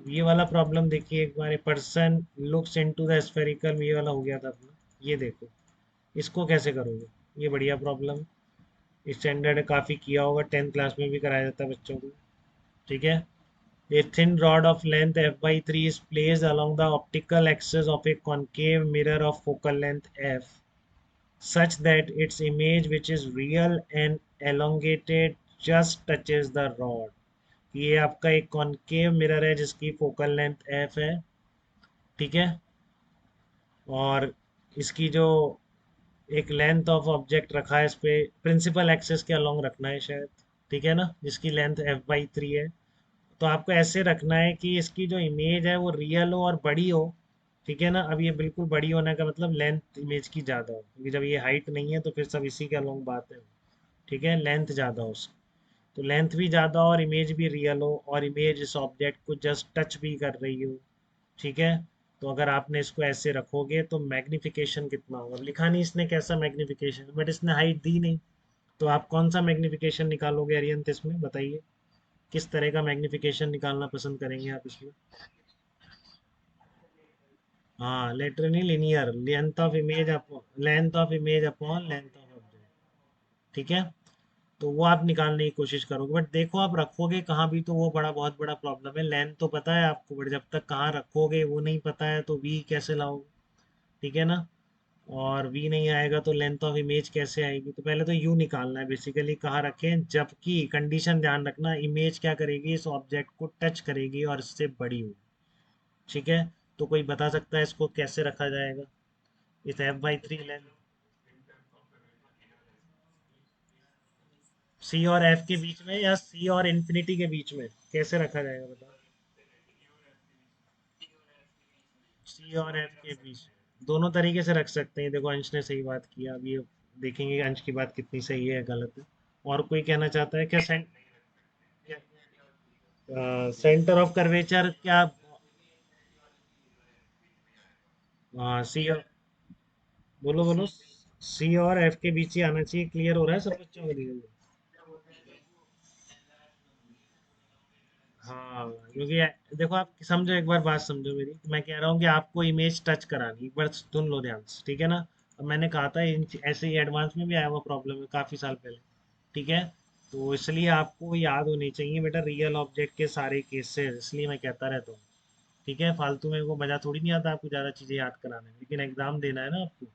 ये वाला प्रॉब्लम देखिए एक बार, a person looks into the spherical, ये वाला हो गया था अपना। ये देखो, इसको कैसे करोगे? ये बढ़िया प्रॉब्लम, स्टैंडर्ड काफ़ी किया होगा, 10th क्लास में भी कराया जाता है बच्चों को। ठीक है। A thin rod of length f by 3 is placed along the optical axis of a concave mirror of focal length f, such that its image, which is real and elongated, just touches the rod. ये आपका एक concave mirror है जिसकी focal length F है। ठीक है। और इसकी जो एक लेंथ ऑफ ऑब्जेक्ट रखा है, इस पे प्रिंसिपल एक्सिस के अलोंग रखना है शायद। ठीक है ना, जिसकी लेंथ एफ बाई 3 है। तो आपको ऐसे रखना है कि इसकी जो इमेज है वो रियल हो और बड़ी हो। ठीक है ना। अब ये बिल्कुल बड़ी होने का मतलब लेंथ इमेज की ज़्यादा हो, क्योंकि जब ये हाइट नहीं है तो फिर सब इसी के अलोंग बात है। ठीक है, लेंथ ज़्यादा हो उसकी। तो लेंथ भी ज़्यादा हो और इमेज भी रियल हो, और इमेज इस ऑब्जेक्ट को जस्ट टच भी कर रही हो। ठीक है। तो अगर आपने इसको ऐसे रखोगे तो मैग्निफिकेशन कितना होगा? अब लिखा नहीं इसने कैसा मैग्निफिकेशन, बट इसने हाइट दी नहीं। तो आप कौन सा मैग्निफिकेशन निकालोगे अरियंत इसमें, बताइए? किस तरह का मैग्निफिकेशन निकालना पसंद करेंगे आप इसमें? हाँ, लेटर नहीं, linear, length of image upon length of object. ठीक है। तो वो आप निकालने की कोशिश करोगे, बट देखो आप रखोगे कहाँ भी तो वो बड़ा बहुत बड़ा प्रॉब्लम है। लेंथ तो पता है आपको, बट जब तक कहाँ रखोगे वो नहीं पता है तो वी कैसे लाओगे? ठीक है ना। और वी नहीं आएगा तो लेंथ ऑफ इमेज कैसे आएगी? तो पहले तो यू निकालना है बेसिकली, कहाँ रखें, जबकि कंडीशन ध्यान रखना, इमेज क्या करेगी, इस ऑब्जेक्ट को टच करेगी और इससे बड़ी होगी। ठीक है। तो कोई बता सकता है इसको कैसे रखा जाएगा, इस एफ बाई 3 लेंथ? सी और एफ के बीच में या सी और इन्फिनिटी के बीच में, कैसे रखा जाएगा बताओ? सी और एफ के बीच, दोनों तरीके से रख सकते हैं। देखो अंश ने सही बात किया, अब ये देखेंगे कि अंश की बात कितनी सही है या गलत है। और कोई कहना चाहता है क्या? सेंटर ऑफ कर्वेचर क्या? हाँ, सी और, बोलो बोलो। सी और एफ के बीच ही आना चाहिए, क्लियर हो रहा है सब बच्चों के लिए? हाँ, क्योंकि देखो आप समझो, एक बार बात समझो मेरी, मैं कह रहा हूँ कि आपको इमेज टच करानी, एक बार सुन लो ध्यान से। ठीक है ना। अब मैंने कहा था ऐसे ही एडवांस में भी आया हुआ प्रॉब्लम है काफ़ी साल पहले। ठीक है। तो इसलिए आपको याद होनी चाहिए बेटा रियल ऑब्जेक्ट के सारे केसेस, इसलिए मैं कहता रहता हूँ। ठीक है, फालतू में को मजा थोड़ी नहीं आता आपको ज़्यादा चीज़ें याद कराने में, लेकिन एग्जाम देना है ना आपको।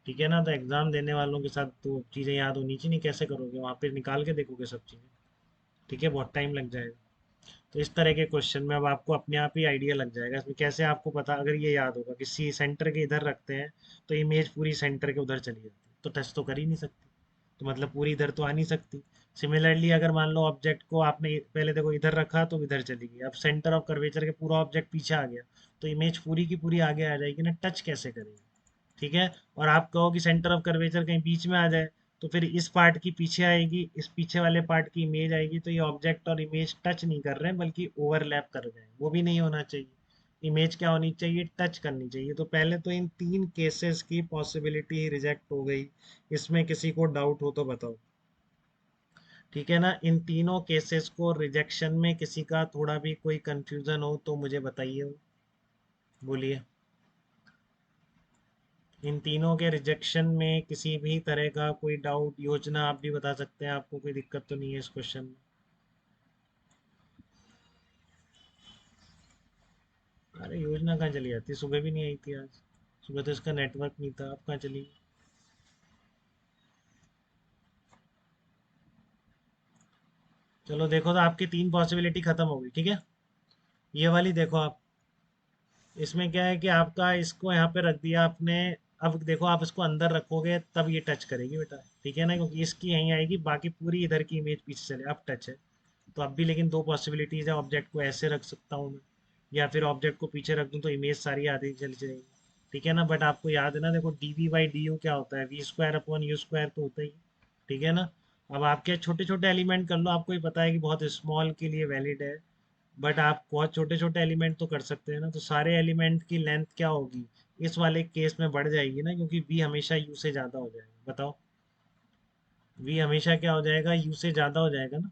ठीक है ना, तो एग्जाम देने वालों के साथ तो चीज़ें याद होनी चाहिए, नहीं कैसे करोगे? वहाँ पे निकाल के देखोगे सब चीज़ें। ठीक है, बहुत टाइम लग जाएगा। तो इस तरह के क्वेश्चन में अब आपको अपने आप ही आइडिया लग जाएगा इसमें कैसे आपको पता, अगर ये याद होगा कि सी सेंटर के इधर रखते हैं तो इमेज पूरी सेंटर के उधर चली जाती है, तो टच तो कर ही नहीं सकती, तो मतलब पूरी इधर तो आ नहीं सकती। सिमिलरली अगर मान लो ऑब्जेक्ट को आपने पहले देखो इधर रखा तो इधर चली गई, अब सेंटर ऑफ कर्वेचर के पूरा ऑब्जेक्ट पीछे आ गया, तो इमेज पूरी की पूरी आगे आ जाएगी ना, टच कैसे करेगी? ठीक है। और आप कहो कि सेंटर ऑफ कर्वेचर कहीं बीच में आ जाए, तो फिर इस पार्ट की पीछे आएगी, इस पीछे वाले पार्ट की इमेज आएगी, तो ये ऑब्जेक्ट और इमेज टच नहीं कर रहे हैं बल्कि ओवरलैप कर रहे हैं, वो भी नहीं होना चाहिए। इमेज क्या होनी चाहिए? टच करनी चाहिए। तो पहले तो इन तीन केसेस की पॉसिबिलिटी ही रिजेक्ट हो गई। इसमें किसी को डाउट हो तो बताओ? ठीक है ना, इन तीनों केसेस को रिजेक्शन में किसी का थोड़ा भी कोई कंफ्यूजन हो तो मुझे बताइए, बोलिए। इन तीनों के रिजेक्शन में किसी भी तरह का कोई डाउट, योजना आप भी बता सकते हैं, आपको कोई दिक्कत तो नहीं है इस क्वेश्चन में? अरे योजना कहाँ चली जाती है, सुबह भी नहीं आई थी आज। सुबह तो इसका नेटवर्क नहीं था, अब कहाँ चली? चलो देखो, तो आपकी तीन पॉसिबिलिटी खत्म हो गई। ठीक है। ये वाली देखो आप, इसमें क्या है कि आपका इसको यहाँ पे रख दिया आपने। अब देखो आप इसको अंदर रखोगे तब ये टच करेगी बेटा। ठीक है ना, क्योंकि इसकी यहीं आएगी, बाकी पूरी इधर की इमेज पीछे चले, अब टच है। तो अब भी लेकिन दो पॉसिबिलिटीज है, ऑब्जेक्ट को ऐसे रख सकता हूँ मैं, या फिर ऑब्जेक्ट को पीछे रख दूँ तो इमेज सारी आधी चली जाएगी। ठीक है ना, बट आपको याद है ना, देखो D V by D U क्या होता है, V square upon U square तो होता ही है। ठीक है ना। अब आप क्या छोटे छोटे एलिमेंट कर लो, आपको ही पता है कि बहुत स्मॉल के लिए वैलिड है, बट आप बहुत छोटे छोटे एलिमेंट तो कर सकते हैं ना, तो सारे एलिमेंट की लेंथ क्या होगी? इस वाले केस में बढ़ जाएगी ना, क्योंकि वी हमेशा यू से ज़्यादा हो जाएगा, बताओ? वी हमेशा क्या हो जाएगा? यू से ज़्यादा हो जाएगा ना।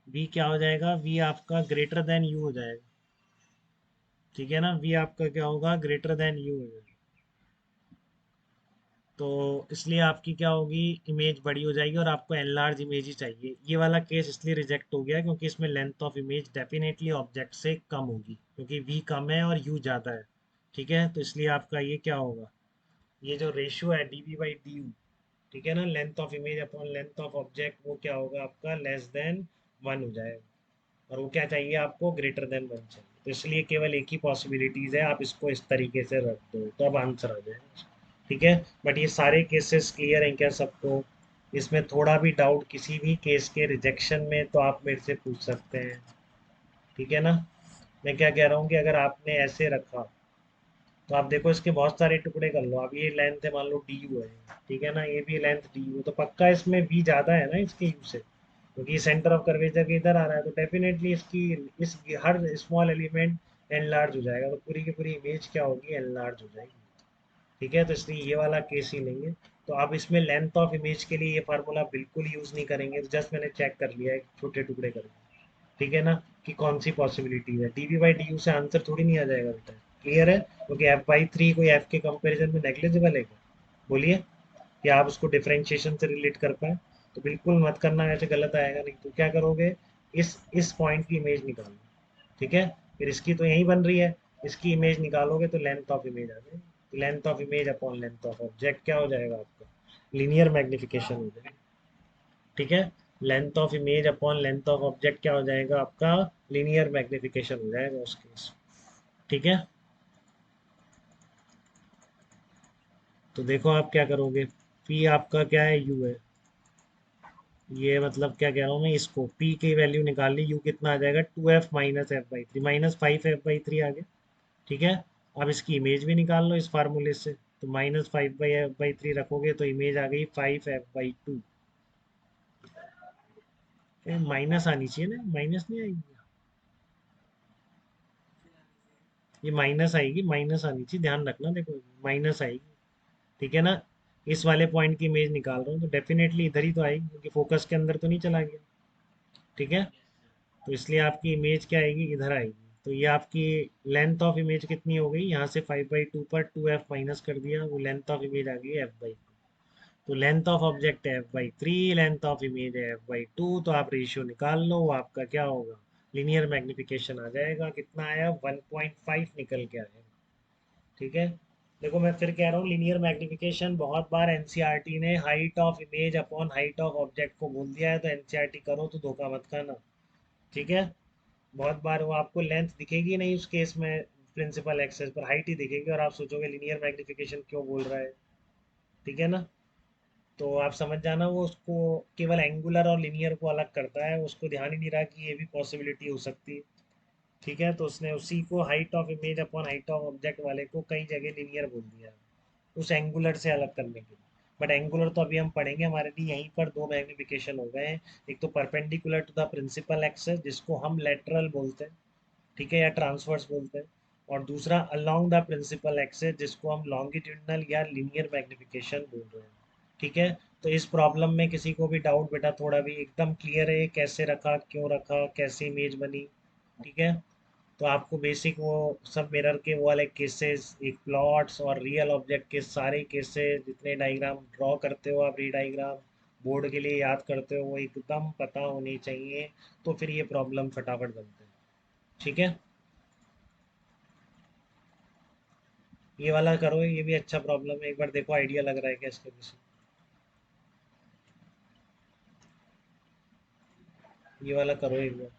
वी क्या हो जाएगा? वी आपका ग्रेटर देन यू हो जाएगा। ठीक है ना, वी आपका क्या होगा, ग्रेटर देन यू है। तो इसलिए आपकी क्या होगी, इमेज बड़ी हो जाएगी और आपको एनलार्ज इमेज ही चाहिए। ये वाला केस इसलिए रिजेक्ट हो गया क्योंकि इसमें length of image definitely object से कम होगी, क्योंकि वी कम है और यू ज़्यादा है। ठीक है, तो इसलिए आपका ये क्या होगा, ये जो रेशियो है D V by D U, ठीक है ना, length of image upon length of object, वो क्या होगा आपका, लेस देन वन हो जाएगा। और वो क्या चाहिए आपको, ग्रेटर देन वन चाहिए। तो इसलिए केवल एक ही पॉसिबिलिटीज़ है, आप इसको इस तरीके से रख दो तो अब आंसर आ जाएगा। ठीक है, बट ये सारे केसेस क्लियर हैं क्या सबको? इसमें थोड़ा भी डाउट किसी भी केस के रिजेक्शन में तो आप मेरे से पूछ सकते हैं। ठीक है ना, मैं क्या कह रहा हूँ कि अगर आपने ऐसे रखा तो आप देखो इसके बहुत सारे टुकड़े कर लो। अब ये लेंथ है मान लो डी यू है, ठीक है ना, ये भी लेंथ डी यू, तो पक्का इसमें वी ज़्यादा है ना इसके यू से, क्योंकि सेंटर ऑफ कर्वेचर के इधर आ रहा है, तो डेफिनेटली इसकी इस हर स्मॉल एलिमेंट एनलार्ज हो जाएगा, तो पूरी की पूरी इमेज क्या होगी, एनलार्ज हो जाएगी। ठीक है, तो इसलिए ये वाला केस ही नहीं है। तो आप इसमें लेंथ ऑफ इमेज के लिए ये फार्मूला बिल्कुल यूज़ नहीं करेंगे, तो जस्ट मैंने चेक कर लिया है छोटे टुकड़े करके। ठीक है ना, कि कौन सी पॉसिबिलिटी है, D V by D U से आंसर थोड़ी नहीं आ जाएगा बेटा। क्लियर है, क्योंकि एफ बाई थ्री कोई एफ के कंपेरिजन में नेग्लिजिबल है क्या? बोलिए, कि आप उसको डिफरेंशिएशन से रिलेट कर पाए। तो बिल्कुल मत करना, ऐसे गलत आएगा नहीं। तो क्या करोगे, इस पॉइंट की इमेज निकालो। ठीक है, फिर इसकी तो यही बन रही है, इसकी इमेज निकालोगे तो लेंथ ऑफ इमेज आ जाएगी। Length of image upon length of object क्या हो जाएगा आपका, लीनियर मैग्निफिकेशन हो जाएगा। ठीक है, length of image upon length of object क्या हो जाएगा आपका, लीनियर मैग्निफिकेशन हो जाएगा उस केस। ठीक है, तो देखो आप क्या करोगे, पी आपका क्या है, यू है। ये मतलब क्या कह रहा हूँ मैं, इसको p की वैल्यू निकाल ली, u कितना आ जाएगा, 2f minus F by three, minus 5f/3 आ गया। ठीक है, अब इसकी इमेज भी निकाल लो इस फार्मूले से, तो -5/f/3 रखोगे तो इमेज आ गई 5f/2। माइनस आनी चाहिए ना, माइनस नहीं आएगी, ये माइनस आएगी, माइनस आनी चाहिए, ध्यान रखना, देखो माइनस आएगी। ठीक है ना, इस वाले पॉइंट की इमेज निकाल रहा हूँ तो डेफिनेटली इधर ही तो आएगी, क्योंकि फोकस के अंदर तो नहीं चला गया। ठीक है, तो इसलिए आपकी इमेज क्या आएगी, इधर आएगी। तो ये आपकी लेंथ ऑफ इमेज कितनी हो गई, यहाँ से 5/2 पर 2f माइनस कर दिया, वो लेंथ ऑफ इमेज आ गई f/2। तो लेंथ ऑफ ऑब्जेक्ट है f/3, लेंथ ऑफ इमेज है f/2, तो आप रेशियो निकाल लो, वो आपका क्या होगा, लीनियर मैग्निफिकेशन आ जाएगा। कितना आया, 1.5 निकल के आया। ठीक है, देखो मैं फिर कह रहा हूँ, लीनियर मैग्निफिकेशन बहुत बार एनसीईआरटी ने height of image upon height of object को बोल दिया है, तो एनसीईआरटी करो तो धोखा मत खाना। ठीक है, बहुत बार वो आपको लेंथ दिखेगी नहीं उस केस में, प्रिंसिपल एक्सेस पर हाइट ही दिखेगी और आप सोचोगे लीनियर मैग्निफिकेशन क्यों बोल रहा है। ठीक है ना, तो आप समझ जाना, वो उसको केवल एंगुलर और लिनियर को अलग करता है, उसको ध्यान ही नहीं रहा कि ये भी पॉसिबिलिटी हो सकती है। ठीक है, तो उसने उसी को height of image upon height of object वाले को कई जगह लिनियर बोल दिया, उस एंगुलर से अलग करने के लिए। बट एंगुलर तो अभी हम पढ़ेंगे, हमारे लिए यहीं पर दो मैग्निफिकेशन हो गए हैं। एक तो perpendicular to the principal axis जिसको हम लेटरल बोलते हैं, ठीक है, या ट्रांसवर्स बोलते हैं, और दूसरा अलोंग द प्रिंसिपल एक्सेस जिसको हम लॉन्गिट्यूडनल या लीनियर मैग्निफिकेशन बोल रहे हैं। ठीक है, तो इस प्रॉब्लम में किसी को भी डाउट बेटा थोड़ा भी एकदम क्लियर है, कैसे रखा, क्यों रखा, कैसे इमेज बनी? ठीक है, तो आपको बेसिक वो सब मिरर के वो वाले केसेस, एक प्लॉट्स और रियल ऑब्जेक्ट के सारे केसेस, जितने डायग्राम ड्रॉ करते हो आप, री डायग्राम बोर्ड के लिए याद करते हो, वो एकदम पता होनी चाहिए, तो फिर ये प्रॉब्लम फटाफट बनते हैं। ठीक है, ये वाला करो, ये भी अच्छा प्रॉब्लम है, एक बार देखो आइडिया लग रहा है क्या इसके पीछे। ये वाला करो एक बार।